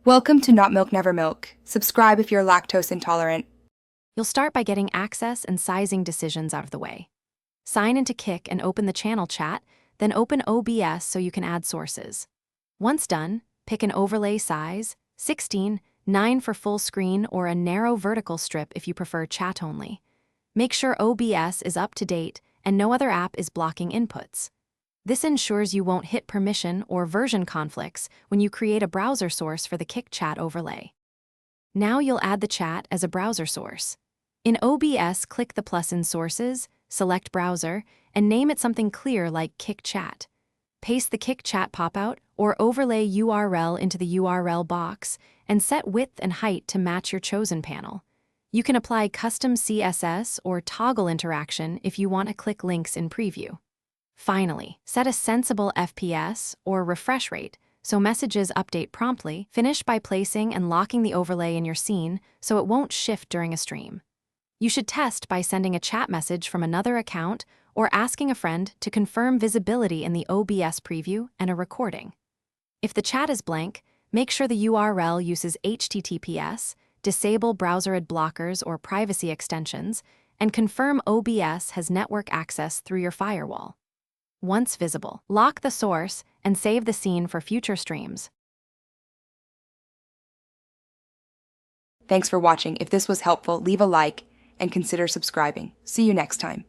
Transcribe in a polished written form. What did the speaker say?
Welcome to Not Milk Never Milk. Subscribe if you're lactose intolerant. You'll start by getting access and sizing decisions out of the way. Sign into Kik and open the channel chat, then open OBS so you can add sources. Once done, pick an overlay size, 16, 9 for full screen or a narrow vertical strip if you prefer chat only. Make sure OBS is up to date and no other app is blocking inputs. This ensures you won't hit permission or version conflicts when you create a browser source for the Kik chat overlay. Now you'll add the chat as a browser source. In OBS, click the plus in Sources, select Browser, and name it something clear like Kik Chat. Paste the Kik Chat pop-out or overlay URL into the URL box and set width and height to match your chosen panel. You can apply custom CSS or toggle interaction if you want to click links in preview. Finally, set a sensible FPS or refresh rate so messages update promptly. Finish by placing and locking the overlay in your scene so it won't shift during a stream. You should test by sending a chat message from another account or asking a friend to confirm visibility in the OBS preview and a recording. If the chat is blank, make sure the URL uses HTTPS, disable browser ad blockers or privacy extensions, and confirm OBS has network access through your firewall. Once visible, lock the source and save the scene for future streams. Thanks for watching. If this was helpful, leave a like and consider subscribing. See you next time.